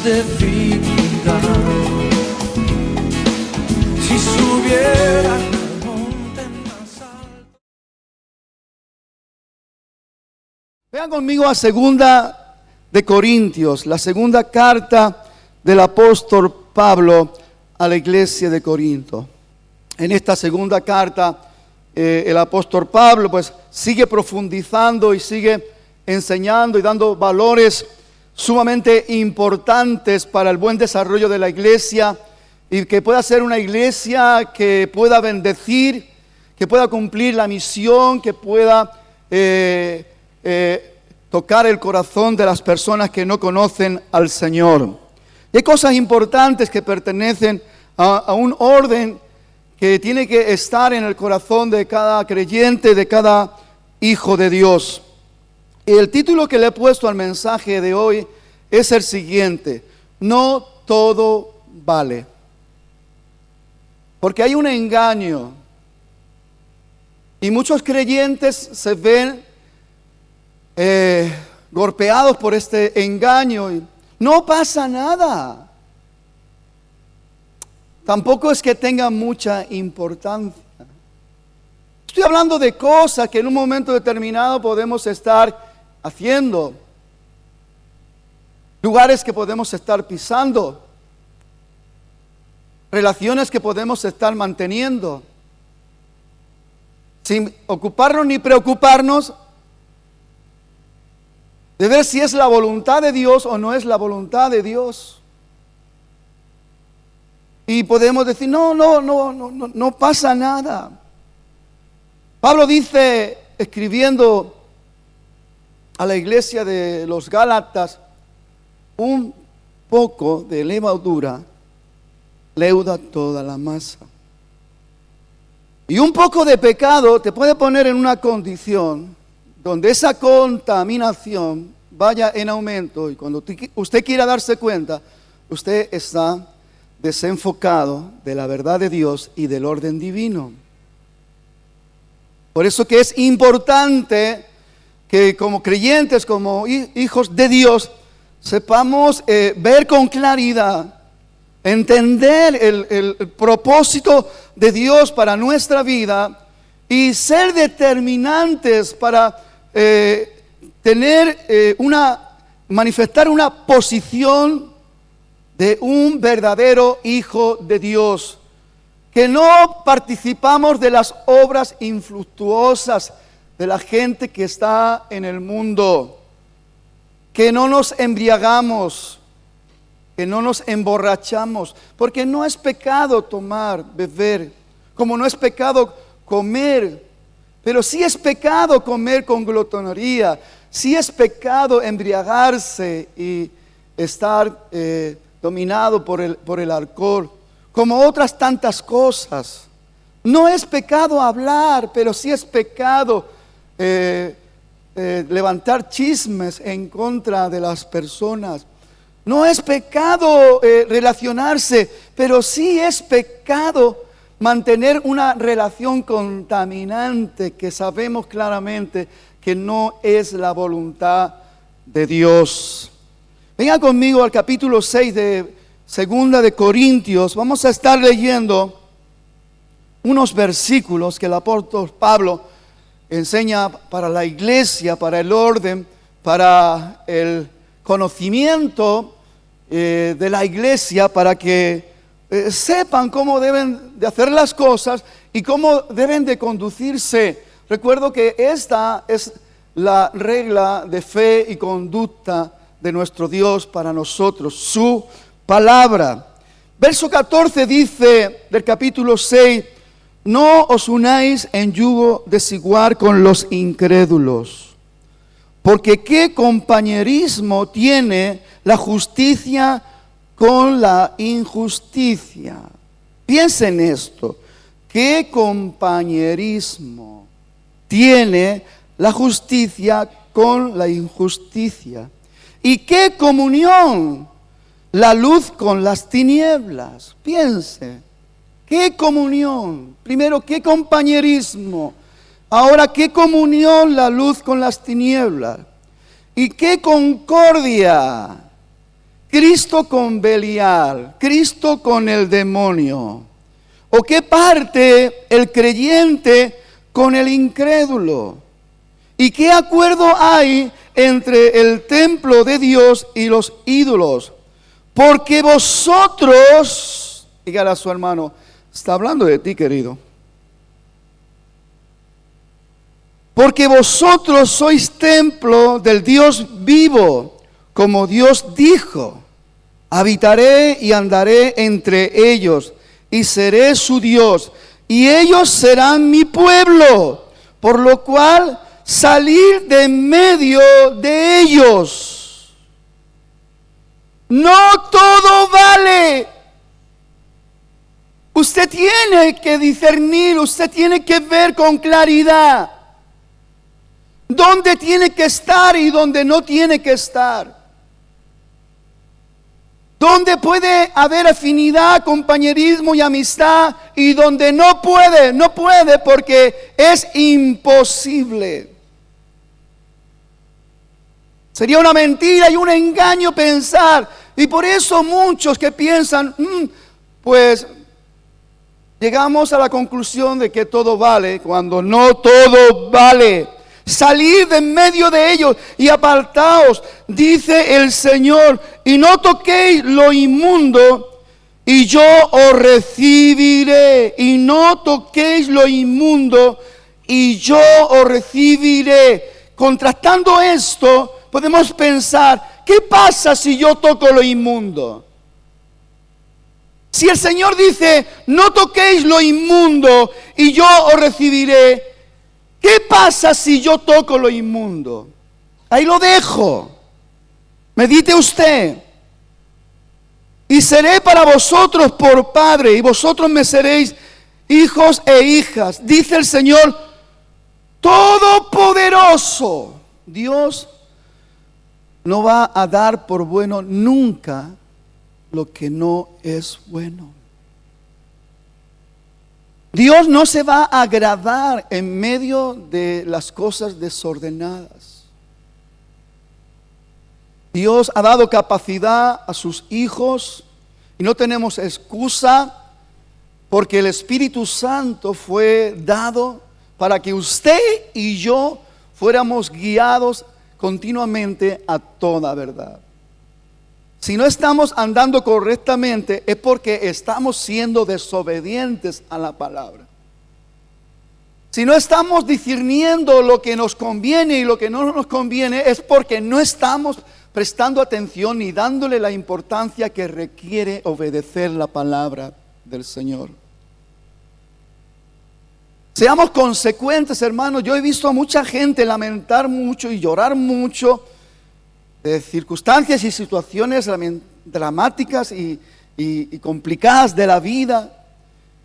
de dignidad. Si subiera al monte más alto. Vean conmigo a segunda de Corintios, la segunda carta del apóstol Pablo a la iglesia de Corinto. En esta segunda carta, el apóstol Pablo pues sigue profundizando y sigue enseñando y dando valores sumamente importantes para el buen desarrollo de la iglesia y que pueda ser una iglesia que pueda bendecir, que pueda cumplir la misión, que pueda tocar el corazón de las personas que no conocen al Señor. Y hay cosas importantes que pertenecen a un orden que tiene que estar en el corazón de cada creyente, de cada hijo de Dios. Y el título que le he puesto al mensaje de hoy es el siguiente: no todo vale. Porque hay un engaño y muchos creyentes se ven golpeados por este engaño y no pasa nada. Tampoco es que tenga mucha importancia. Estoy hablando de cosas que en un momento determinado podemos estar haciendo, lugares que podemos estar pisando, relaciones que podemos estar manteniendo, sin ocuparnos ni preocuparnos de ver si es la voluntad de Dios o no es la voluntad de Dios. Y podemos decir, no pasa nada. Pablo dice, escribiendo a la iglesia de los Gálatas, un poco de levadura leuda toda la masa. Y un poco de pecado te puede poner en una condición donde esa contaminación vaya en aumento, y cuando usted quiera darse cuenta, usted está desenfocado de la verdad de Dios y del orden divino. Por eso que es importante que como creyentes, como hijos de Dios, sepamos ver con claridad, entender el propósito de Dios para nuestra vida y ser determinantes para manifestar una posición de un verdadero hijo de Dios, que no participamos de las obras infructuosas de la gente que está en el mundo, que no nos embriagamos, que no nos emborrachamos, porque no es pecado tomar, beber, como no es pecado comer, pero sí es pecado comer con glotonería, sí es pecado embriagarse y estar dominado por el alcohol, como otras tantas cosas. No es pecado hablar, pero sí es pecado levantar chismes en contra de las personas. No es pecado relacionarse, pero sí es pecado mantener una relación contaminante que sabemos claramente que no es la voluntad de Dios. Venga conmigo al capítulo 6 de segunda de Corintios. Vamos a estar leyendo unos versículos que el apóstol Pablo enseña para la iglesia, para el orden, para el conocimiento de la iglesia, para que sepan cómo deben de hacer las cosas y cómo deben de conducirse. Recuerdo que esta es la regla de fe y conducta de nuestro Dios para nosotros, su palabra. Verso 14 dice del capítulo 6: no os unáis en yugo desigual con los incrédulos, porque qué compañerismo tiene la justicia con la injusticia. Piensen esto: qué compañerismo tiene la justicia con la injusticia, y qué comunión la luz con las tinieblas. Piense, qué comunión. Primero, qué compañerismo. Ahora, qué comunión la luz con las tinieblas. Y qué concordia Cristo con Belial, Cristo con el demonio? ¿O qué parte el creyente con el incrédulo? ¿Y qué acuerdo hay entre el templo de Dios y los ídolos? Porque vosotros, dígale a su hermano, está hablando de ti, querido. Porque vosotros sois templo del Dios vivo, como Dios dijo: habitaré y andaré entre ellos, y seré su Dios, y ellos serán mi pueblo. Por lo cual, salir de medio de ellos. No todo vale. Usted tiene que discernir, usted tiene que ver con claridad dónde tiene que estar y dónde no tiene que estar. Donde puede haber afinidad, compañerismo y amistad, y donde no puede porque es imposible. Sería una mentira y un engaño pensar, y por eso muchos que piensan, pues llegamos a la conclusión de que todo vale, cuando no todo vale. Salid de en medio de ellos y apartaos, dice el Señor, y no toquéis lo inmundo, y yo os recibiré. Y no toquéis lo inmundo, y yo os recibiré. Contrastando esto, podemos pensar, ¿qué pasa si yo toco lo inmundo? Si el Señor dice, no toquéis lo inmundo, y yo os recibiré, ¿qué pasa si yo toco lo inmundo? Ahí lo dejo. Medite usted. Y seré para vosotros por padre, y vosotros me seréis hijos e hijas, dice el Señor Todopoderoso. Dios no va a dar por bueno nunca lo que no es bueno. Dios no se va a agradar en medio de las cosas desordenadas. Dios ha dado capacidad a sus hijos y no tenemos excusa, porque el Espíritu Santo fue dado para que usted y yo fuéramos guiados continuamente a toda verdad. Si no estamos andando correctamente es porque estamos siendo desobedientes a la palabra. Si no estamos discerniendo lo que nos conviene y lo que no nos conviene es porque no estamos prestando atención ni dándole la importancia que requiere obedecer la palabra del Señor. Seamos consecuentes, hermanos. Yo he visto a mucha gente lamentar mucho y llorar mucho de circunstancias y situaciones dramáticas y complicadas de la vida.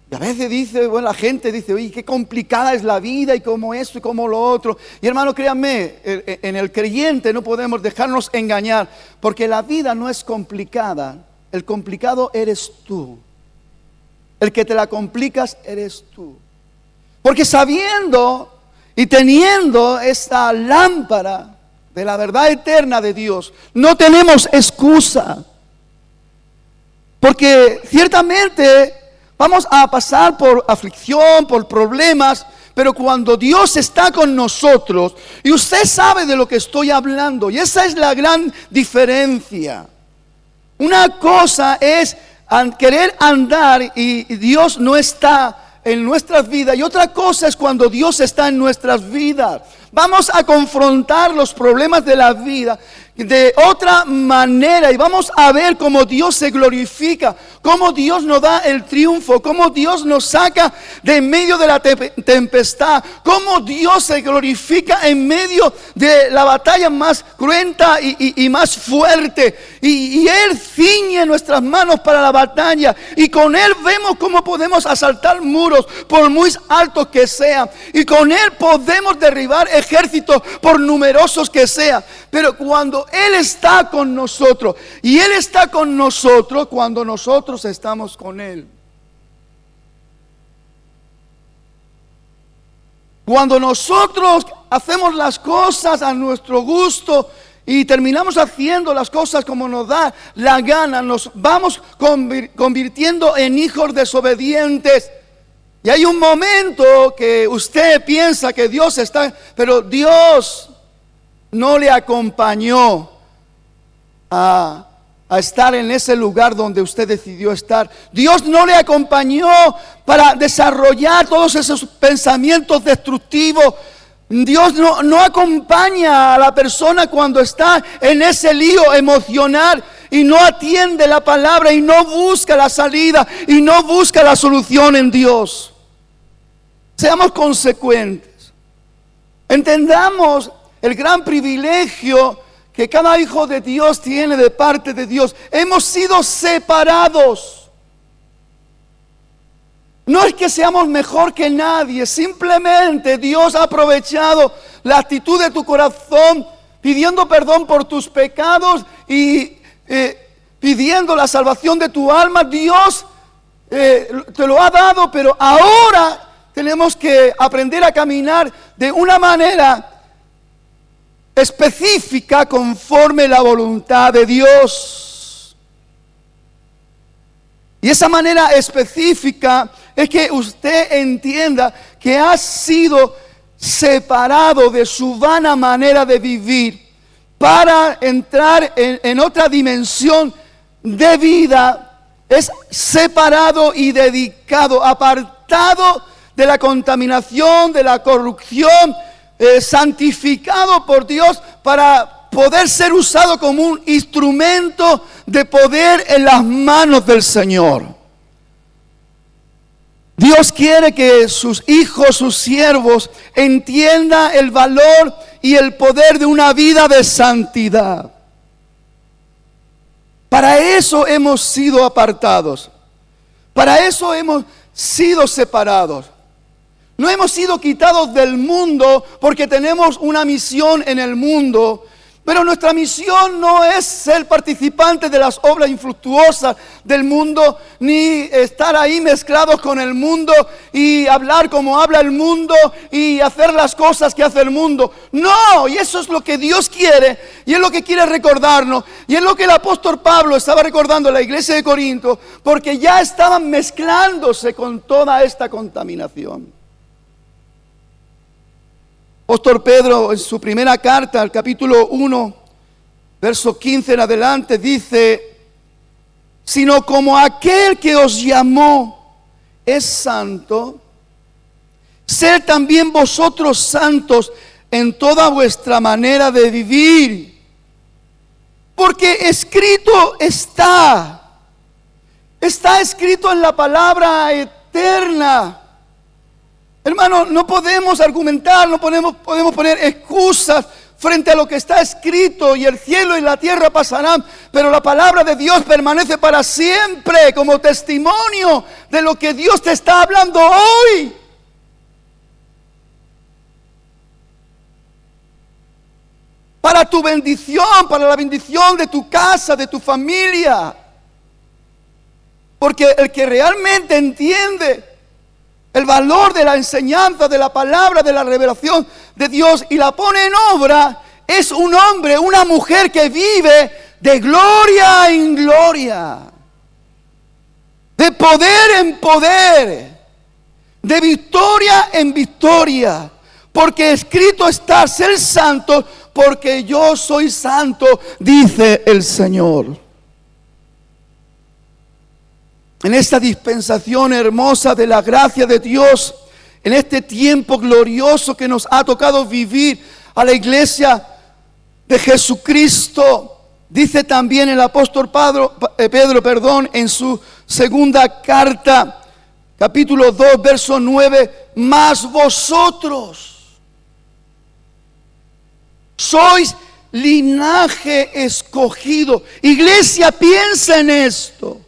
Y a veces dice, bueno, la gente dice, oye, qué complicada es la vida, y como esto y como lo otro. Y hermano, créanme, en el creyente no podemos dejarnos engañar, porque la vida no es complicada. El complicado eres tú. El que te la complicas eres tú. Porque sabiendo y teniendo esta lámpara de la verdad eterna de Dios, no tenemos excusa. Porque ciertamente vamos a pasar por aflicción, por problemas, pero cuando Dios está con nosotros, y usted sabe de lo que estoy hablando, y esa es la gran diferencia. Una cosa es querer andar y Dios no está en nuestras vidas, y otra cosa es cuando Dios está en nuestras vidas. Vamos a confrontar los problemas de la vida de otra manera, y vamos a ver cómo Dios se glorifica, cómo Dios nos da el triunfo, cómo Dios nos saca de en medio de la tempestad, cómo Dios se glorifica en medio de la batalla más cruenta y más fuerte, y Él ciñe nuestras manos para la batalla, y con Él vemos cómo podemos asaltar muros por muy altos que sean, y con Él podemos derribar ejércitos por numerosos que sean. Pero cuando Él está con nosotros, y Él está con nosotros cuando nosotros estamos con Él. Cuando nosotros hacemos las cosas a nuestro gusto y terminamos haciendo las cosas como nos da la gana, nos vamos convirtiendo en hijos desobedientes. Y hay un momento que usted piensa que Dios está, pero Dios no le acompañó a estar en ese lugar donde usted decidió estar. Dios no le acompañó para desarrollar todos esos pensamientos destructivos. Dios no acompaña a la persona cuando está en ese lío emocional y no atiende la palabra y no busca la salida y no busca la solución en Dios. Seamos consecuentes. Entendamos el gran privilegio que cada hijo de Dios tiene de parte de Dios. Hemos sido separados. No es que seamos mejor que nadie, simplemente Dios ha aprovechado la actitud de tu corazón, pidiendo perdón por tus pecados y pidiendo la salvación de tu alma. Dios te lo ha dado, pero ahora tenemos que aprender a caminar de una manera específica conforme la voluntad de Dios. Y esa manera específica es que usted entienda que ha sido separado de su vana manera de vivir para entrar en otra dimensión de vida. Es separado y dedicado, apartado de la contaminación, de la corrupción, santificado por Dios para poder ser usado como un instrumento de poder en las manos del Señor. Dios quiere que sus hijos, sus siervos, entiendan el valor y el poder de una vida de santidad. Para eso hemos sido apartados. Para eso hemos sido separados. No hemos sido quitados del mundo porque tenemos una misión en el mundo. Pero nuestra misión no es ser participantes de las obras infructuosas del mundo, ni estar ahí mezclados con el mundo y hablar como habla el mundo y hacer las cosas que hace el mundo. No, y eso es lo que Dios quiere y es lo que quiere recordarnos. Y es lo que el apóstol Pablo estaba recordando a la iglesia de Corinto, porque ya estaban mezclándose con toda esta contaminación. Apóstol Pedro en su primera carta, al capítulo 1, verso 15 en adelante, dice: sino como aquel que os llamó es santo, sed también vosotros santos en toda vuestra manera de vivir, porque escrito está escrito en la palabra eterna. Hermano, no podemos argumentar, no podemos poner excusas frente a lo que está escrito. Y el cielo y la tierra pasarán, pero la palabra de Dios permanece para siempre como testimonio de lo que Dios te está hablando hoy. Para tu bendición, para la bendición de tu casa, de tu familia. Porque el que realmente entiende el valor de la enseñanza, de la palabra, de la revelación de Dios y la pone en obra, es un hombre, una mujer que vive de gloria en gloria, de poder en poder, de victoria en victoria, porque escrito está: ser santo, porque yo soy santo, dice el Señor. En esta dispensación hermosa de la gracia de Dios, en este tiempo glorioso que nos ha tocado vivir a la iglesia de Jesucristo, dice también el apóstol Pedro, en su segunda carta, capítulo 2, verso 9: mas vosotros sois linaje escogido. Iglesia, piensa en esto.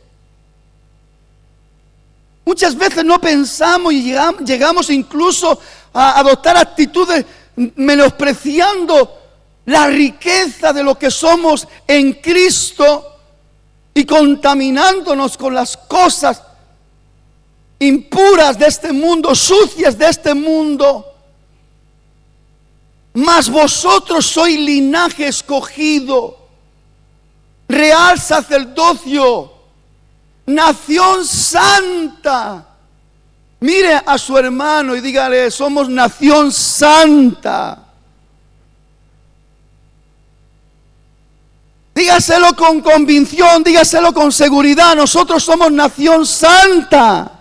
Muchas veces no pensamos y llegamos incluso a adoptar actitudes menospreciando la riqueza de lo que somos en Cristo y contaminándonos con las cosas impuras de este mundo, sucias de este mundo. Mas vosotros sois linaje escogido, real sacerdocio, nación santa. Mire a su hermano y dígale: somos nación santa. Dígaselo con convicción, dígaselo con seguridad: nosotros somos nación santa.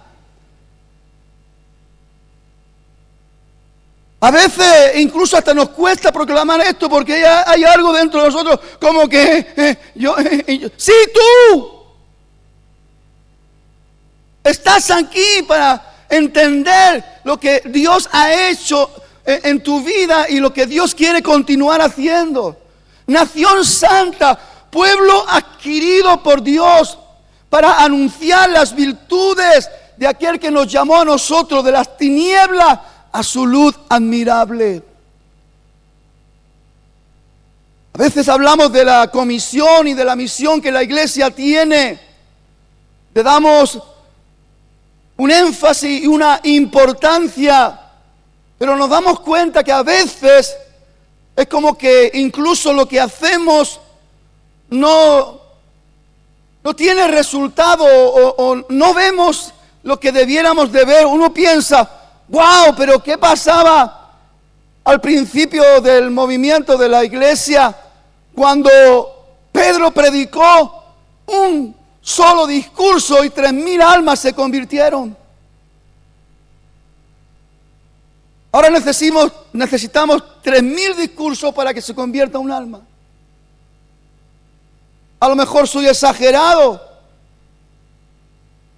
A veces incluso hasta nos cuesta proclamar esto porque hay algo dentro de nosotros como que sí, tú estás aquí para entender lo que Dios ha hecho en tu vida y lo que Dios quiere continuar haciendo. Nación santa, pueblo adquirido por Dios para anunciar las virtudes de aquel que nos llamó a nosotros de las tinieblas a su luz admirable. A veces hablamos de la comisión y de la misión que la iglesia tiene. Le damos un énfasis y una importancia, pero nos damos cuenta que a veces es como que incluso lo que hacemos no tiene resultado o no vemos lo que debiéramos de ver. Uno piensa: wow, pero ¿qué pasaba al principio del movimiento de la iglesia cuando Pedro predicó un solo discurso y 3,000 almas se convirtieron? Ahora necesitamos 3,000 discursos para que se convierta un alma. A lo mejor soy exagerado,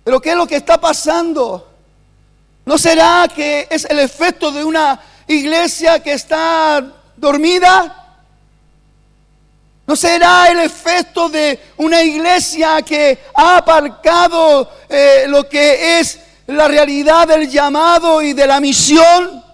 pero ¿qué es lo que está pasando? ¿No será que es el efecto de una iglesia que está dormida? ¿No será el efecto de una iglesia que ha aparcado lo que es la realidad del llamado y de la misión?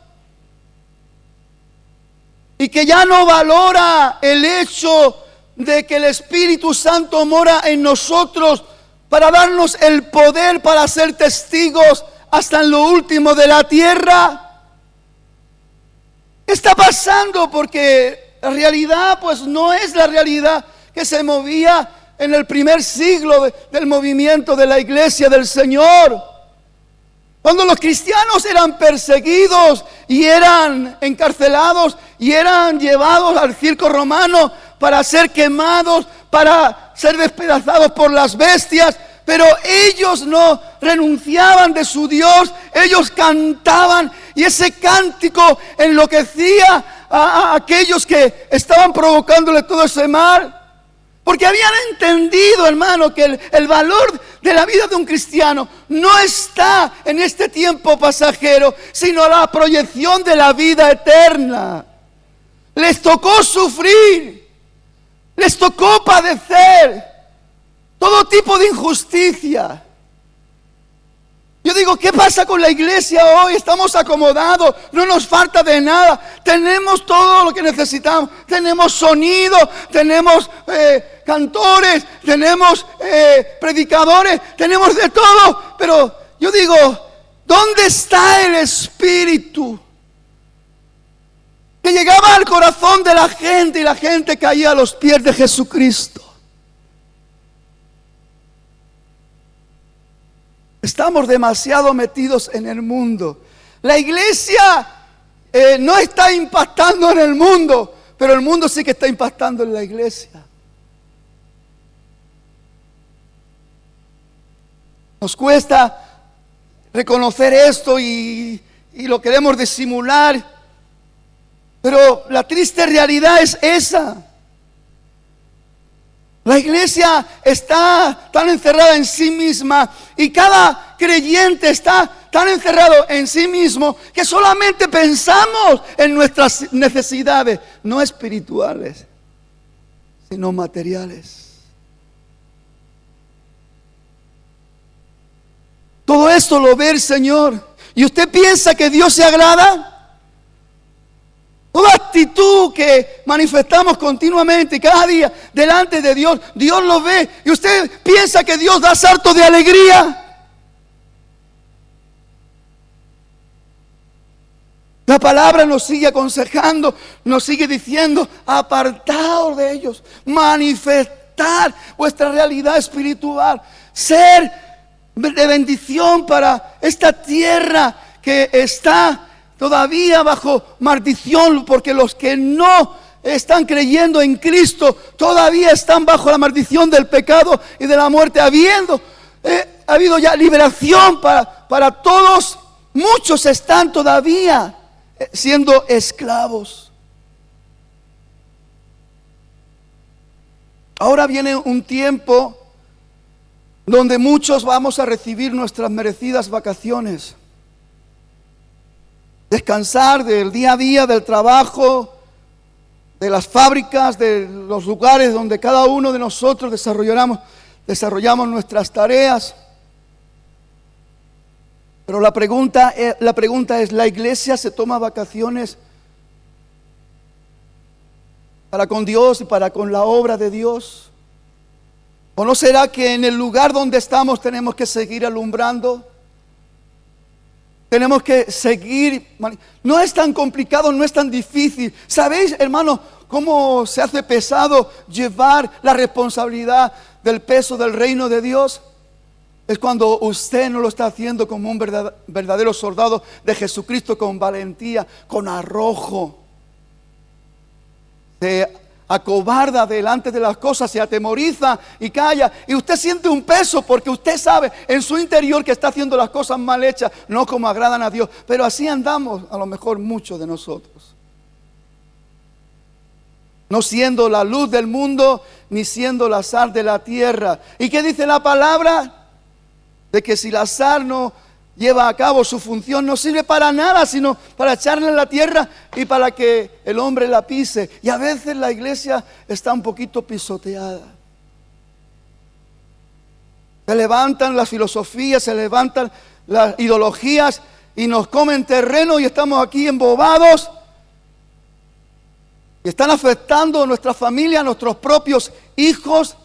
Y que ya no valora el hecho de que el Espíritu Santo mora en nosotros para darnos el poder para ser testigos hasta en lo último de la tierra. ¿Qué está pasando? Porque la realidad pues no es la realidad que se movía en el primer siglo del movimiento de la iglesia del Señor. Cuando los cristianos eran perseguidos y eran encarcelados y eran llevados al circo romano para ser quemados, para ser despedazados por las bestias, pero ellos no renunciaban de su Dios, ellos cantaban y ese cántico enloquecía a aquellos que estaban provocándole todo ese mal. Porque habían entendido, hermano, que el valor de la vida de un cristiano no está en este tiempo pasajero, sino la proyección de la vida eterna. Les tocó sufrir, les tocó padecer todo tipo de injusticia. Yo digo, ¿qué pasa con la iglesia hoy? Estamos acomodados, no nos falta de nada. Tenemos todo lo que necesitamos. Tenemos sonido, tenemos cantores, tenemos predicadores, tenemos de todo. Pero yo digo, ¿dónde está el Espíritu? Que llegaba al corazón de la gente y la gente caía a los pies de Jesucristo. Estamos demasiado metidos en el mundo. La iglesia no está impactando en el mundo, pero el mundo sí que está impactando en la iglesia. Nos cuesta reconocer esto y lo queremos disimular, pero la triste realidad es esa. La iglesia está tan encerrada en sí misma y cada creyente está tan encerrado en sí mismo que solamente pensamos en nuestras necesidades, no espirituales, sino materiales. Todo esto lo ve el Señor. ¿Y usted piensa que Dios se agrada? Toda actitud que manifestamos continuamente, cada día, delante de Dios, Dios lo ve. ¿Y usted piensa que Dios da saltos de alegría? La palabra nos sigue aconsejando, nos sigue diciendo, apartaos de ellos, manifestar vuestra realidad espiritual, ser de bendición para esta tierra que está todavía bajo maldición, porque los que no están creyendo en Cristo todavía están bajo la maldición del pecado y de la muerte, ha habido ya liberación para todos. Muchos están todavía siendo esclavos. Ahora viene un tiempo donde muchos vamos a recibir nuestras merecidas vacaciones, descansar del día a día, del trabajo, de las fábricas, de los lugares donde cada uno de nosotros desarrollamos nuestras tareas. Pero la pregunta es, ¿la iglesia se toma vacaciones para con Dios y para con la obra de Dios? ¿O no será que en el lugar donde estamos tenemos que seguir alumbrando? Tenemos que seguir. No es tan complicado, no es tan difícil. ¿Sabéis, hermano, cómo se hace pesado llevar la responsabilidad del peso del reino de Dios? Es cuando usted no lo está haciendo como un verdadero soldado de Jesucristo, con valentía, con arrojo. Se acobarda delante de las cosas, se atemoriza y calla. Y usted siente un peso porque usted sabe en su interior que está haciendo las cosas mal hechas, no como agradan a Dios. Pero así andamos a lo mejor muchos de nosotros. No siendo la luz del mundo, ni siendo la sal de la tierra. ¿Y qué dice la palabra? De que si la sal no lleva a cabo su función, no sirve para nada, sino para echarla en la tierra y para que el hombre la pise. Y a veces la iglesia está un poquito pisoteada. Se levantan las filosofías, se levantan las ideologías y nos comen terreno y estamos aquí embobados. Y están afectando a nuestra familia, a nuestros propios hijos,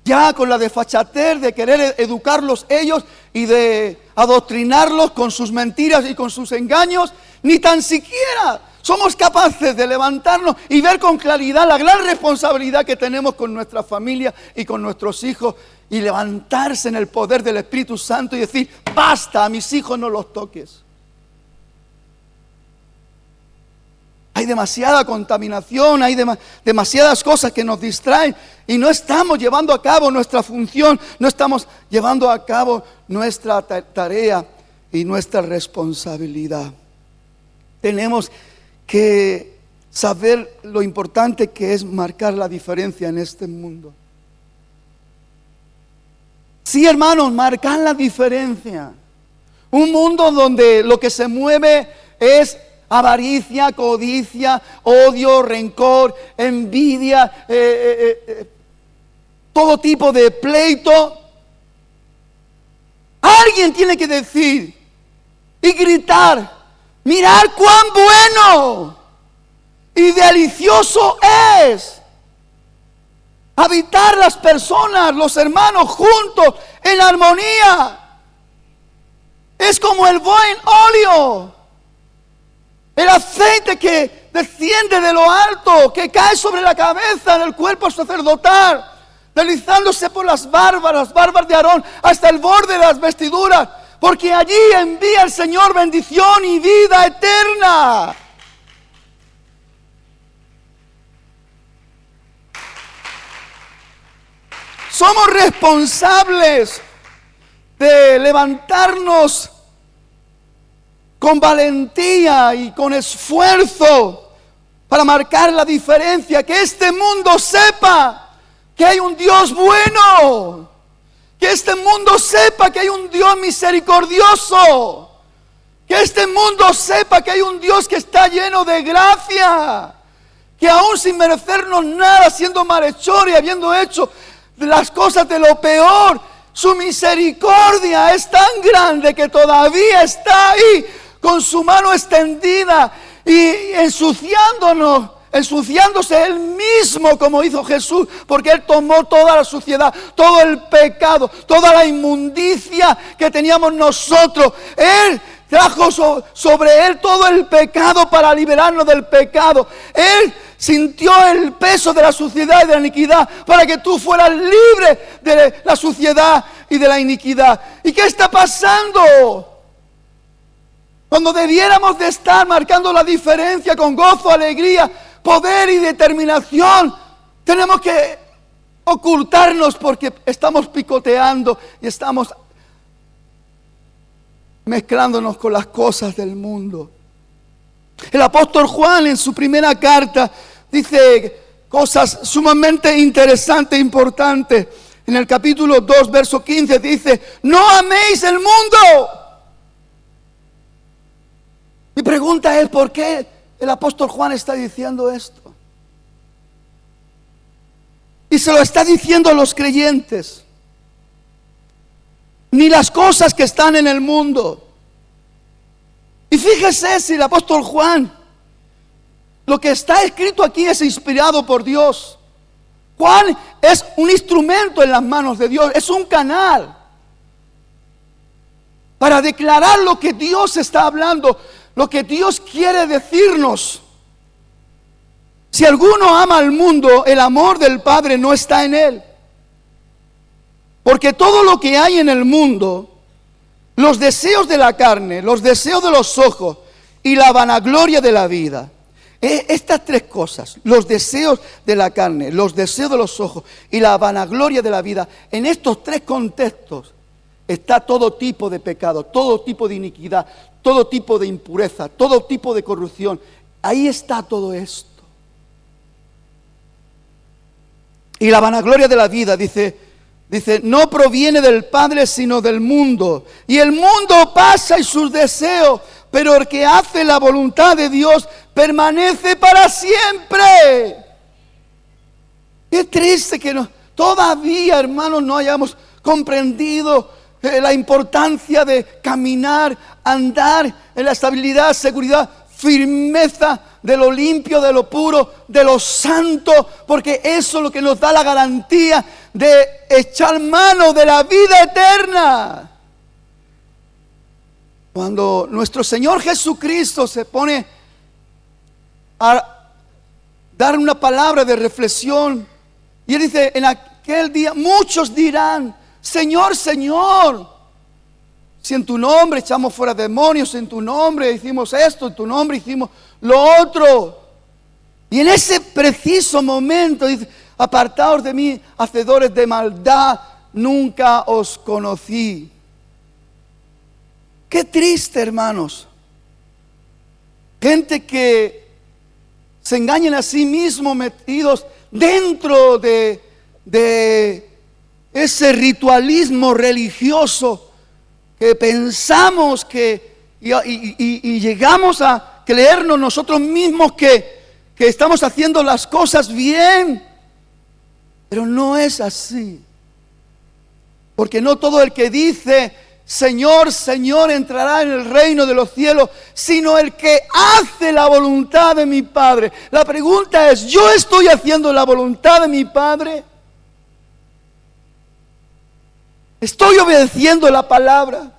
ya con la desfachatez de querer educarlos ellos y de adoctrinarlos con sus mentiras y con sus engaños. Ni tan siquiera somos capaces de levantarnos y ver con claridad la gran responsabilidad que tenemos con nuestra familia y con nuestros hijos, y levantarse en el poder del Espíritu Santo y decir: basta, a mis hijos no los toques. Hay demasiada contaminación, hay demasiadas cosas que nos distraen y no estamos llevando a cabo nuestra función, no estamos llevando a cabo nuestra tarea y nuestra responsabilidad. Tenemos que saber lo importante que es marcar la diferencia en este mundo. Sí, hermanos, marcar la diferencia. Un mundo donde lo que se mueve es avaricia, codicia, odio, rencor, envidia, todo tipo de pleito. Alguien tiene que decir y gritar: mirad cuán bueno y delicioso es habitar las personas, los hermanos juntos en armonía. Es como el buen óleo, el aceite que desciende de lo alto, que cae sobre la cabeza del cuerpo sacerdotal, deslizándose por las barbas de Aarón, hasta el borde de las vestiduras, porque allí envía el Señor bendición y vida eterna. Somos responsables de levantarnos con valentía y con esfuerzo para marcar la diferencia, que este mundo sepa que hay un Dios bueno, que este mundo sepa que hay un Dios misericordioso, que este mundo sepa que hay un Dios que está lleno de gracia, que aún sin merecernos nada, siendo malhechor y habiendo hecho las cosas de lo peor, su misericordia es tan grande que todavía está ahí con su mano extendida y ensuciándose él mismo, como hizo Jesús, porque él tomó toda la suciedad, todo el pecado, toda la inmundicia que teníamos nosotros. Él trajo sobre Él todo el pecado para liberarnos del pecado. Él sintió el peso de la suciedad y de la iniquidad para que tú fueras libre de la suciedad y de la iniquidad. ¿Y qué está pasando? Cuando debiéramos de estar marcando la diferencia con gozo, alegría, poder y determinación, tenemos que ocultarnos porque estamos picoteando y estamos mezclándonos con las cosas del mundo. El apóstol Juan en su primera carta dice cosas sumamente interesantes e importantes. En el capítulo 2, verso 15 dice: no améis el mundo. Mi pregunta es: ¿por qué el apóstol Juan está diciendo esto? Y se lo está diciendo a los creyentes. Ni las cosas que están en el mundo. Y fíjese si el apóstol Juan, lo que está escrito aquí es inspirado por Dios. Juan es un instrumento en las manos de Dios, es un canal para declarar lo que Dios está hablando, lo que Dios quiere decirnos. Si alguno ama al mundo, el amor del Padre no está en él. Porque todo lo que hay en el mundo, los deseos de la carne, los deseos de los ojos y la vanagloria de la vida, estas tres cosas, los deseos de la carne, los deseos de los ojos y la vanagloria de la vida, en estos tres contextos está todo tipo de pecado, todo tipo de iniquidad, todo tipo de impureza, todo tipo de corrupción. Ahí está todo esto. Y la vanagloria de la vida, dice, no proviene del Padre sino del mundo. Y el mundo pasa y sus deseos, pero el que hace la voluntad de Dios permanece para siempre. Qué triste que todavía, hermanos, no hayamos comprendido la importancia de caminar, andar en la estabilidad, seguridad, firmeza de lo limpio, de lo puro, de lo santo, porque eso es lo que nos da la garantía de echar mano de la vida eterna. Cuando nuestro Señor Jesucristo se pone a dar una palabra de reflexión, y Él dice: en aquel día muchos dirán: Señor, Señor, si en tu nombre echamos fuera demonios, en tu nombre hicimos esto, en tu nombre hicimos lo otro. Y en ese preciso momento dice: apartaos de mí, hacedores de maldad, nunca os conocí. Qué triste, hermanos. Gente que se engañan a sí mismos, metidos dentro de ese ritualismo religioso, que pensamos que y llegamos a creernos nosotros mismos que estamos haciendo las cosas bien, pero no es así. Porque no todo el que dice Señor, Señor entrará en el reino de los cielos, sino el que hace la voluntad de mi Padre. La pregunta es: ¿yo estoy haciendo la voluntad de mi Padre? ¿Estoy obedeciendo la palabra?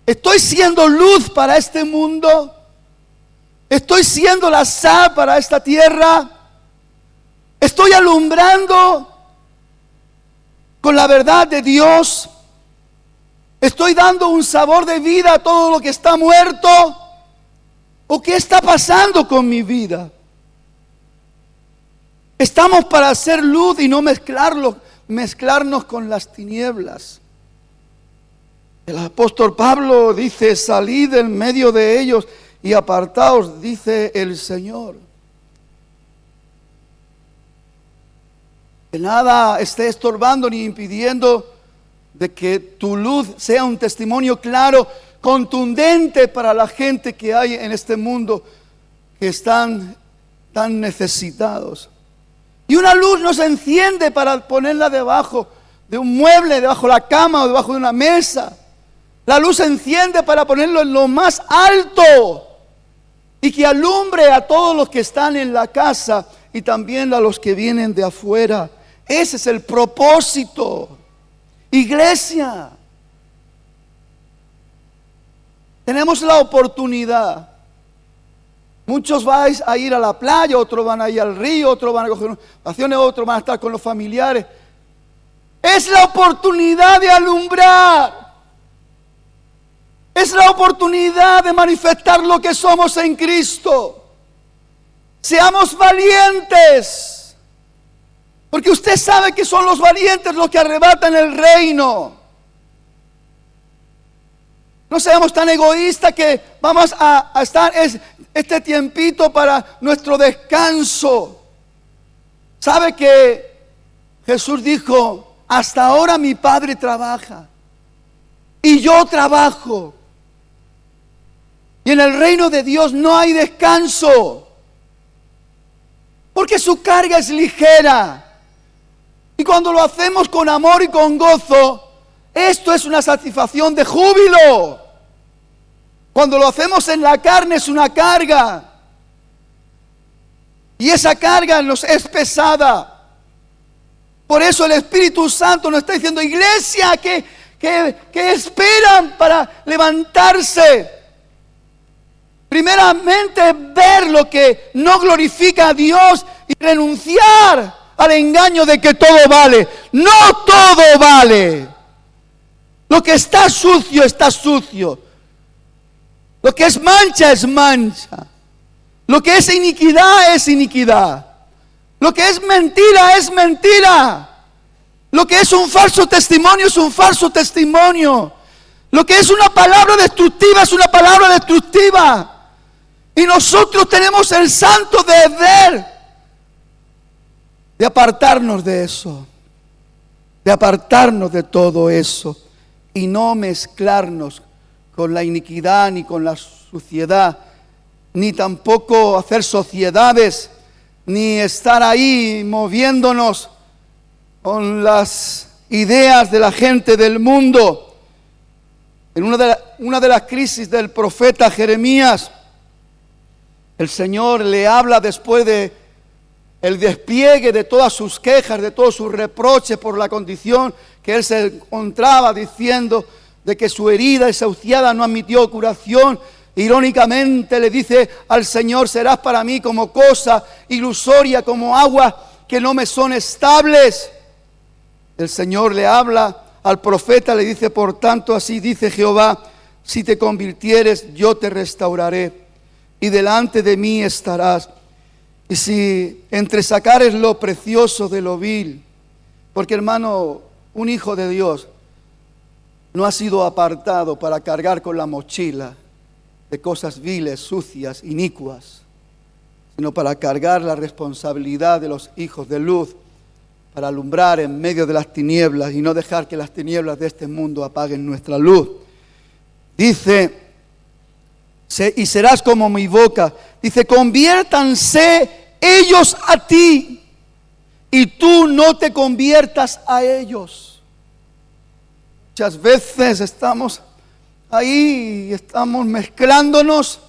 ¿Estoy siendo luz para este mundo? ¿Estoy siendo la sal para esta tierra? ¿Estoy alumbrando con la verdad de Dios? ¿Estoy dando un sabor de vida a todo lo que está muerto? ¿O qué está pasando con mi vida? Estamos para hacer luz y no mezclarnos con las tinieblas. El apóstol Pablo dice: salid en medio de ellos y apartaos, dice el Señor. Que nada esté estorbando ni impidiendo de que tu luz sea un testimonio claro, contundente para la gente que hay en este mundo, que están tan necesitados. Y una luz no se enciende para ponerla debajo de un mueble, debajo de la cama o debajo de una mesa. La luz se enciende para ponerlo en lo más alto y que alumbre a todos los que están en la casa y también a los que vienen de afuera. Ese es el propósito. Iglesia, Tenemos la oportunidad. Muchos vais a ir a la playa, otros van a ir al río, otros van a coger vacaciones, otros van a estar con los familiares. Es la oportunidad de alumbrar. Es la oportunidad de manifestar lo que somos en Cristo. Seamos valientes. Porque usted sabe que son los valientes los que arrebatan el reino. No seamos tan egoístas que vamos a estar este tiempito para nuestro descanso. ¿Sabe que Jesús dijo, hasta ahora mi Padre trabaja y yo trabajo? Y en el reino de Dios no hay descanso, porque su carga es ligera. Y cuando lo hacemos con amor y con gozo, esto es una satisfacción de júbilo. Cuando lo hacemos en la carne es una carga. Y esa carga nos es pesada. Por eso el Espíritu Santo nos está diciendo, iglesia, que esperan para levantarse. Primeramente, ver lo que no glorifica a Dios y renunciar al engaño de que todo vale. No todo vale. Lo que está sucio, está sucio. Lo que es mancha, es mancha. Lo que es iniquidad, es iniquidad. Lo que es mentira, es mentira. Lo que es un falso testimonio, es un falso testimonio. Lo que es una palabra destructiva, es una palabra destructiva. Y nosotros tenemos el santo deber de apartarnos de eso. De apartarnos de todo eso. Y no mezclarnos con la iniquidad ni con la suciedad, ni tampoco hacer sociedades, ni estar ahí moviéndonos con las ideas de la gente del mundo. En una de las crisis del profeta Jeremías, el Señor le habla después de el despliegue de todas sus quejas, de todos sus reproches por la condición que él se encontraba, diciendo de que su herida desahuciada no admitió curación. Irónicamente le dice al Señor, serás para mí como cosa ilusoria, como agua que no me son estables. El Señor le habla al profeta, le dice, por tanto, así dice Jehová, si te convirtieres, yo te restauraré, y delante de mí estarás. Y si entresacares lo precioso de lo vil, porque hermano, un hijo de Dios no ha sido apartado para cargar con la mochila de cosas viles, sucias, inicuas, sino para cargar la responsabilidad de los hijos de luz, para alumbrar en medio de las tinieblas y no dejar que las tinieblas de este mundo apaguen nuestra luz. Dice, y serás como mi boca. Dice, conviértanse ellos a ti y tú no te conviertas a ellos. Muchas veces estamos ahí, estamos mezclándonos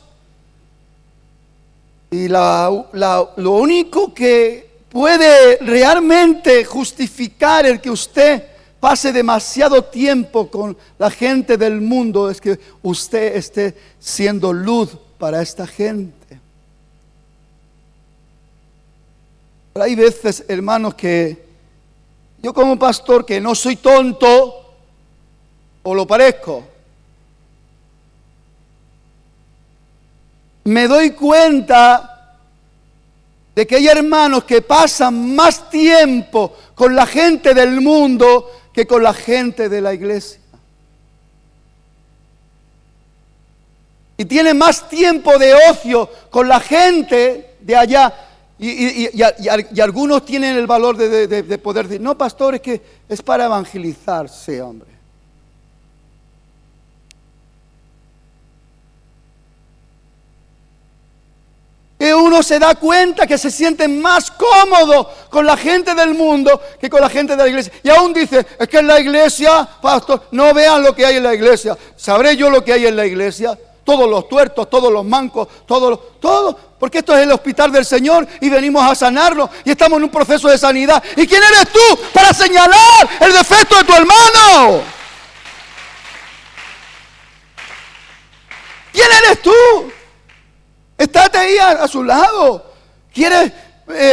y lo único que puede realmente justificar el que usted pase demasiado tiempo con la gente del mundo es que usted esté siendo luz para esta gente. Pero hay veces, hermanos, que yo como pastor, que no soy tonto, o lo parezco, me doy cuenta de que hay hermanos que pasan más tiempo con la gente del mundo que con la gente de la iglesia. Y tienen más tiempo de ocio con la gente de allá. Y algunos tienen el valor de poder decir, no, pastor, es que es para evangelizarse, hombre. Que uno se da cuenta que se siente más cómodo con la gente del mundo que con la gente de la iglesia. Y aún dice, es que en la iglesia, pastor, no vean lo que hay en la iglesia. ¿Sabré yo lo que hay en la iglesia? Todos los tuertos, todos los mancos, todo. Porque esto es el hospital del Señor y venimos a sanarlo y estamos en un proceso de sanidad. ¿Y quién eres tú para señalar el defecto de tu hermano? a su lado. ¿Quieres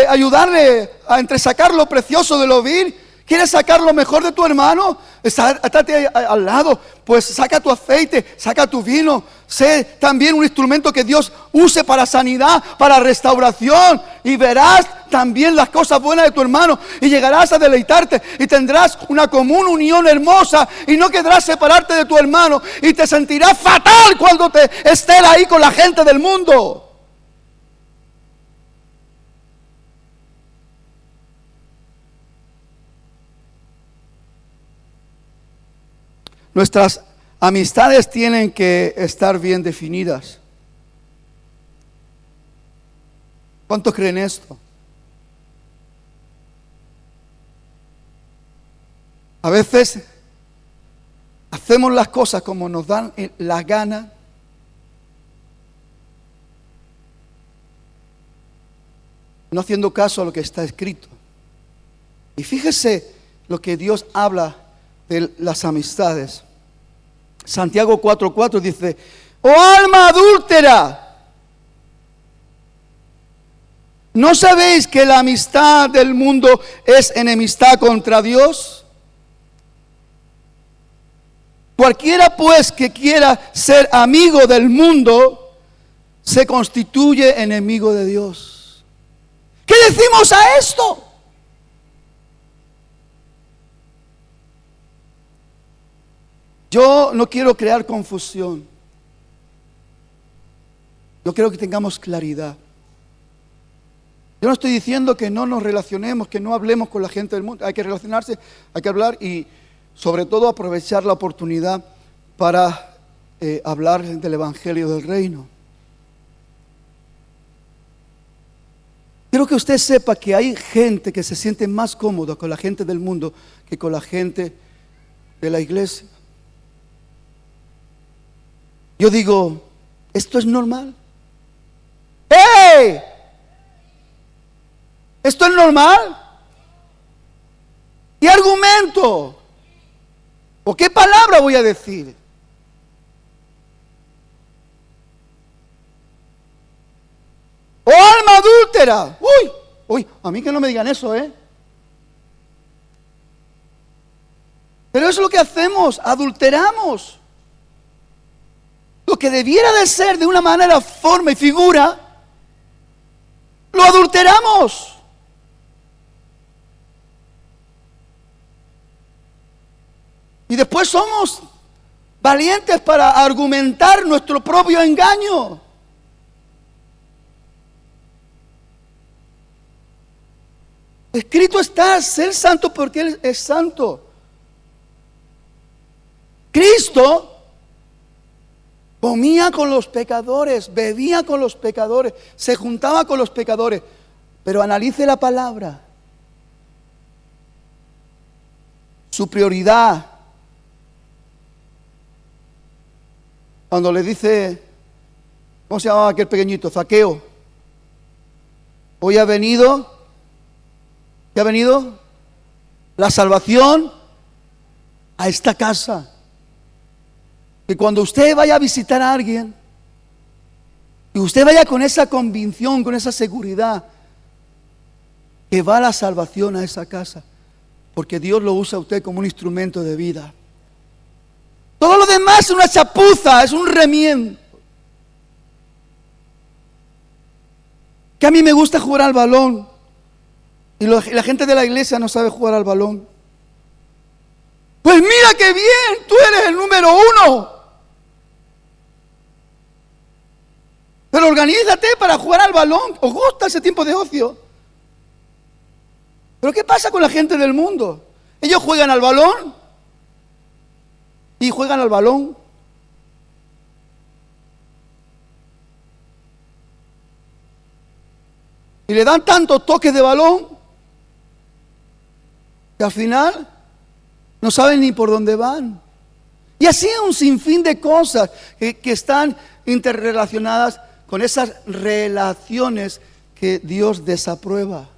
ayudarle a entresacar lo precioso de lo vil? ¿Quieres sacar lo mejor de tu hermano? Estate al lado, pues saca tu aceite, saca tu vino. Sé también un instrumento que Dios use para sanidad, para restauración. Y verás también las cosas buenas de tu hermano. Y llegarás a deleitarte y tendrás una común unión hermosa. Y no querrás separarte de tu hermano. Y te sentirás fatal cuando te estés ahí con la gente del mundo. Nuestras amistades tienen que estar bien definidas. ¿Cuántos creen esto? A veces hacemos las cosas como nos dan la gana. No haciendo caso a lo que está escrito. Y fíjese lo que Dios habla de las amistades. Santiago 4:4 dice: oh alma adúltera, ¿no sabéis que la amistad del mundo es enemistad contra Dios? Cualquiera pues que quiera ser amigo del mundo se constituye enemigo de Dios. ¿Qué decimos a esto? Yo no quiero crear confusión. Yo quiero que tengamos claridad. Yo no estoy diciendo que no nos relacionemos, que no hablemos con la gente del mundo. Hay que relacionarse, hay que hablar y sobre todo aprovechar la oportunidad para hablar del Evangelio del Reino. Quiero que usted sepa que hay gente que se siente más cómoda con la gente del mundo que con la gente de la iglesia. Yo digo, ¿esto es normal? ¡Hey! ¿Esto es normal? ¿Qué argumento? ¿O qué palabra voy a decir? ¡Oh alma adúltera! ¡Uy! A mí que no me digan eso, Pero eso es lo que hacemos, adulteramos. Lo que debiera de ser de una manera, forma y figura, lo adulteramos. Y después somos valientes para argumentar nuestro propio engaño. Escrito está, ser santo porque Él es santo. Cristo comía con los pecadores, bebía con los pecadores, se juntaba con los pecadores. Pero analice la palabra. Su prioridad. Cuando le dice, ¿cómo se llamaba aquel pequeñito? Zaqueo. Hoy ha venido, ¿qué ha venido? La salvación a esta casa. Que cuando usted vaya a visitar a alguien, y usted vaya con esa convicción, con esa seguridad, que va la salvación a esa casa, porque Dios lo usa a usted como un instrumento de vida. Todo lo demás es una chapuza, es un remiendo. Que a mí me gusta jugar al balón, y la gente de la iglesia no sabe jugar al balón. Pues mira qué bien, tú eres el número 1. Pero organízate para jugar al balón. ¿Os gusta ese tiempo de ocio? ¿Pero qué pasa con la gente del mundo? Ellos juegan al balón y juegan al balón. Y le dan tantos toques de balón que al final no saben ni por dónde van. Y así un sinfín de cosas que están interrelacionadas con esas relaciones que Dios desaprueba.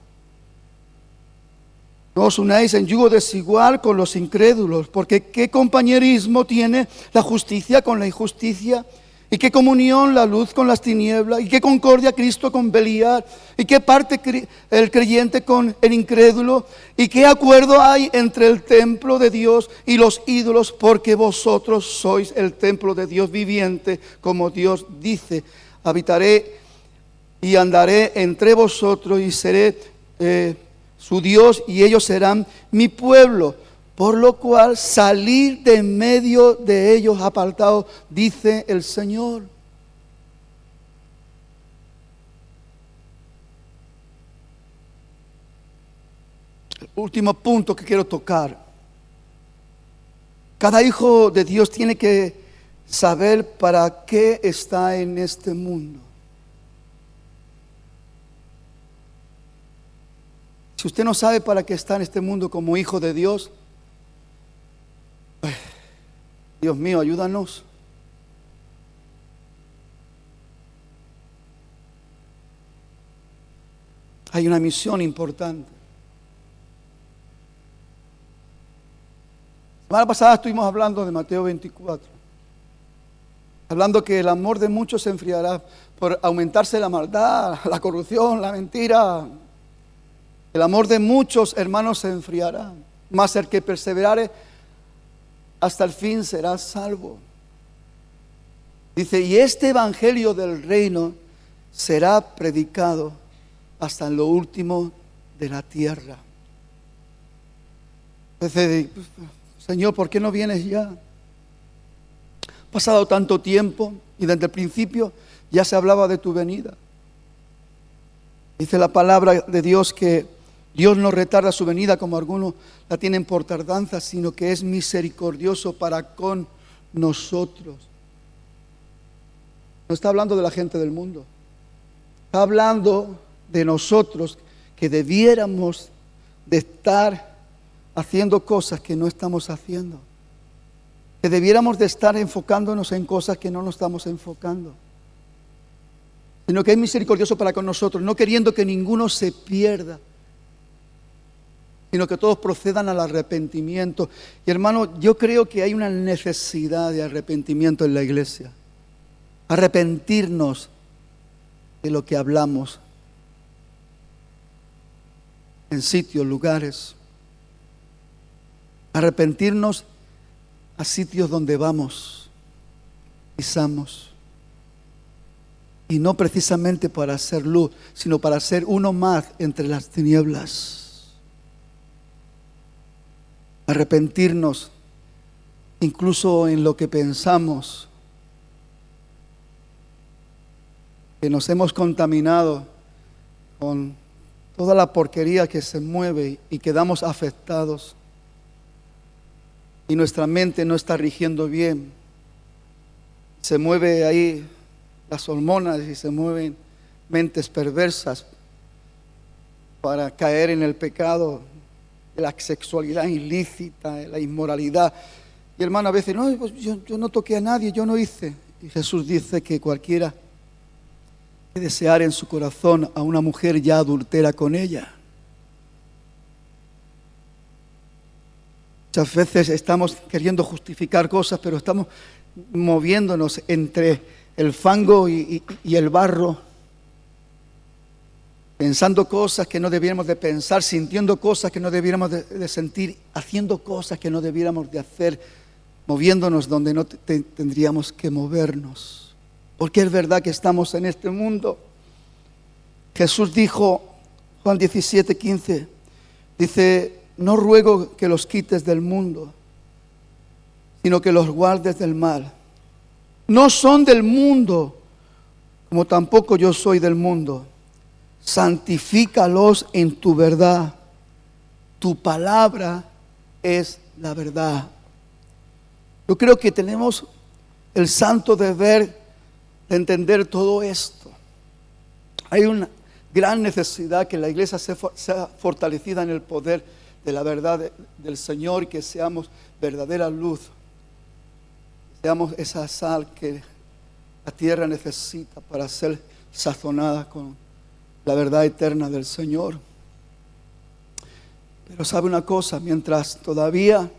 No os unáis en yugo desigual con los incrédulos, porque ¿qué compañerismo tiene la justicia con la injusticia? ¿Y qué comunión la luz con las tinieblas? ¿Y qué concordia Cristo con Belial? ¿Y qué parte el creyente con el incrédulo? ¿Y qué acuerdo hay entre el templo de Dios y los ídolos? Porque vosotros sois el templo de Dios viviente, como Dios dice: habitaré y andaré entre vosotros y seré su Dios, y ellos serán mi pueblo. Por lo cual salir de en medio de ellos apartados, dice el Señor. El último punto que quiero tocar. Cada hijo de Dios tiene que saber para qué está en este mundo. Si usted no sabe para qué está en este mundo como hijo de Dios, Dios mío, ayúdanos. Hay una misión importante. La semana pasada estuvimos hablando de Mateo 24, hablando que el amor de muchos se enfriará por aumentarse la maldad, la corrupción, la mentira. El amor de muchos hermanos se enfriará, mas el que perseverare hasta el fin será salvo. Dice, y este evangelio del reino será predicado hasta lo último de la tierra. Dice, Señor, ¿por qué no vienes ya? Ha pasado tanto tiempo y desde el principio ya se hablaba de tu venida. Dice la palabra de Dios que Dios no retarda su venida como algunos la tienen por tardanza, sino que es misericordioso para con nosotros. No está hablando de la gente del mundo. Está hablando de nosotros, que debiéramos de estar haciendo cosas que no estamos haciendo. Que debiéramos de estar enfocándonos en cosas que no nos estamos enfocando. Sino que es misericordioso para con nosotros, no queriendo que ninguno se pierda, sino que todos procedan al arrepentimiento. Y hermano, yo creo que hay una necesidad de arrepentimiento en la iglesia. Arrepentirnos de lo que hablamos en sitios, lugares. Arrepentirnos a sitios donde vamos, pisamos. Y no precisamente para hacer luz, sino para ser uno más entre las tinieblas. Arrepentirnos incluso en lo que pensamos, que nos hemos contaminado con toda la porquería que se mueve y quedamos afectados y nuestra mente no está rigiendo bien. Se mueve ahí las hormonas y se mueven mentes perversas para caer en el pecado, la sexualidad ilícita, la inmoralidad. Y hermano, a veces, no, pues yo no toqué a nadie, yo no hice. Y Jesús dice que cualquiera que desear en su corazón a una mujer ya adultera con ella. Muchas veces estamos queriendo justificar cosas, pero estamos moviéndonos entre el fango y el barro, pensando cosas que no debiéramos de pensar, sintiendo cosas que no debiéramos de sentir, haciendo cosas que no debiéramos de hacer, moviéndonos donde no tendríamos que movernos. Porque es verdad que estamos en este mundo. Jesús dijo, Juan 17:15, dice, no ruego que los quites del mundo, sino que los guardes del mal. No son del mundo, como tampoco yo soy del mundo. Santifícalos en tu verdad. Tu palabra es la verdad. Yo creo que tenemos el santo deber de entender todo esto. Hay una gran necesidad que la iglesia sea fortalecida en el poder de la verdad del Señor, y que seamos verdadera luz. Seamos esa sal que la tierra necesita para ser sazonada con la verdad eterna del Señor. Pero sabe una cosa, mientras todavía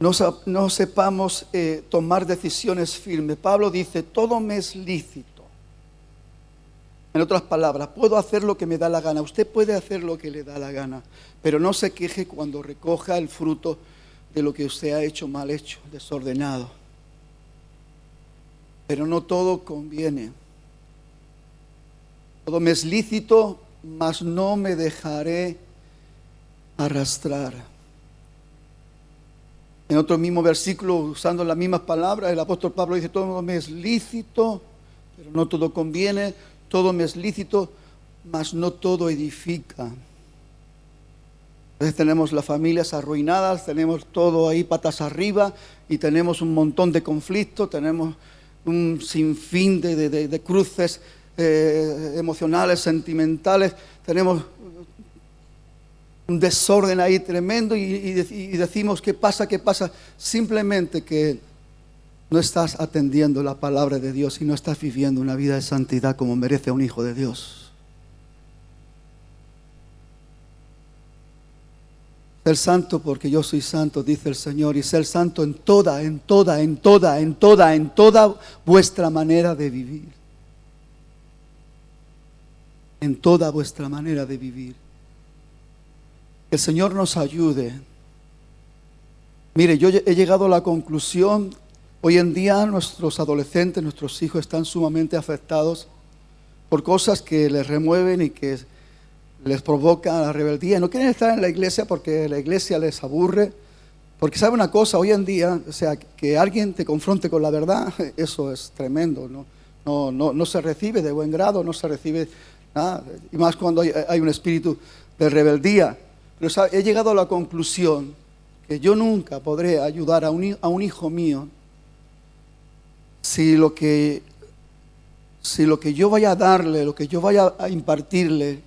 no sepamos tomar decisiones firmes. Pablo dice, todo me es lícito. En otras palabras, puedo hacer lo que me da la gana. Usted puede hacer lo que le da la gana, pero no se queje cuando recoja el fruto de lo que usted ha hecho mal hecho, desordenado. Pero no todo conviene. Todo me es lícito, mas no me dejaré arrastrar. En otro mismo versículo, usando las mismas palabras, el apóstol Pablo dice, todo me es lícito, pero no todo conviene. Todo me es lícito, mas no todo edifica. A veces tenemos las familias arruinadas, tenemos todo ahí patas arriba y tenemos un montón de conflictos, tenemos un sinfín de cruces emocionales, sentimentales, tenemos un desorden ahí tremendo y decimos, ¿qué pasa? ¿Qué pasa? Simplemente que no estás atendiendo la palabra de Dios y no estás viviendo una vida de santidad como merece un hijo de Dios. Ser santo porque yo soy santo, dice el Señor, y ser santo en toda vuestra manera de vivir. En toda vuestra manera de vivir. Que el Señor nos ayude. Mire, yo he llegado a la conclusión. Hoy en día nuestros adolescentes, nuestros hijos están sumamente afectados por cosas que les remueven y que les provocan la rebeldía. No quieren estar en la iglesia porque la iglesia les aburre. Porque sabe una cosa, hoy en día, o sea, que alguien te confronte con la verdad, eso es tremendo. No se recibe de buen grado, no se recibe nada. Y más cuando hay un espíritu de rebeldía. Pero ¿sabe? He llegado a la conclusión que yo nunca podré ayudar a un hijo mío si lo que yo vaya a darle, lo que yo vaya a impartirle,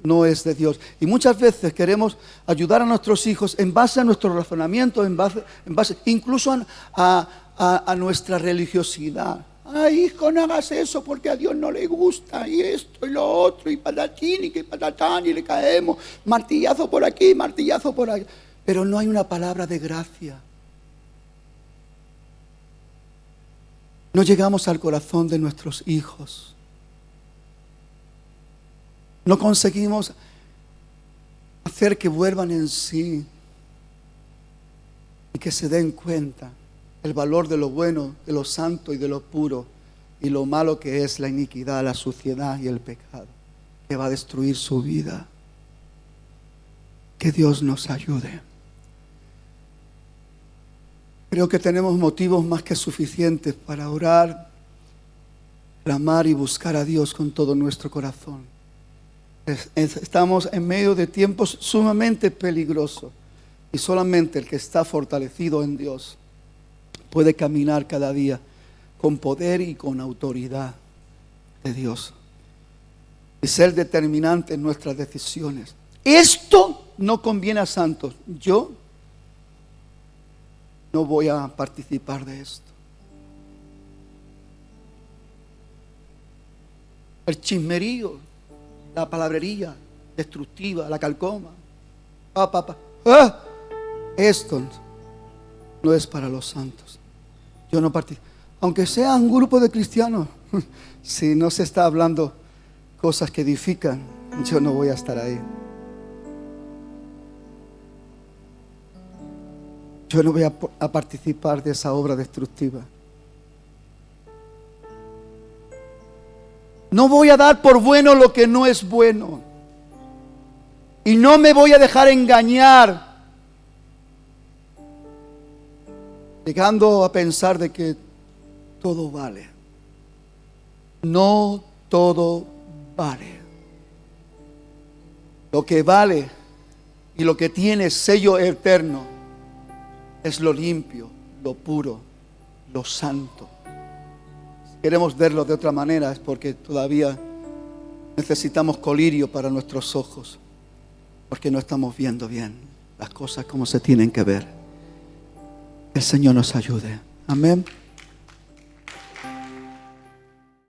no es de Dios. Y muchas veces queremos ayudar a nuestros hijos en base a nuestro razonamiento, en base incluso a nuestra religiosidad. Ay, hijo, no hagas eso porque a Dios no le gusta, y esto y lo otro, y patatín y que patatán, y le caemos, martillazo por aquí, martillazo por allá. Pero no hay una palabra de gracia. No llegamos al corazón de nuestros hijos. No conseguimos hacer que vuelvan en sí y que se den cuenta el valor de lo bueno, de lo santo y de lo puro, y lo malo que es la iniquidad, la suciedad y el pecado, que va a destruir su vida. Que Dios nos ayude. Creo que tenemos motivos más que suficientes para orar, clamar y buscar a Dios con todo nuestro corazón. Estamos en medio de tiempos sumamente peligrosos y solamente el que está fortalecido en Dios puede caminar cada día con poder y con autoridad de Dios y ser determinante en nuestras decisiones. Esto no conviene a santos. Yo no voy a participar de esto. El chismerío, la palabrería destructiva, la calcoma. Esto no es para los santos. Yo no participo. Aunque sea un grupo de cristianos, si no se está hablando cosas que edifican, yo no voy a estar ahí. Yo no voy a participar de esa obra destructiva. No voy a dar por bueno lo que no es bueno. Y no me voy a dejar engañar, llegando a pensar de que todo vale. No todo vale. Lo que vale y lo que tiene sello eterno es lo limpio, lo puro, lo santo. Si queremos verlo de otra manera es porque todavía necesitamos colirio para nuestros ojos, porque no estamos viendo bien las cosas como se tienen que ver. Que el Señor nos ayude. Amén.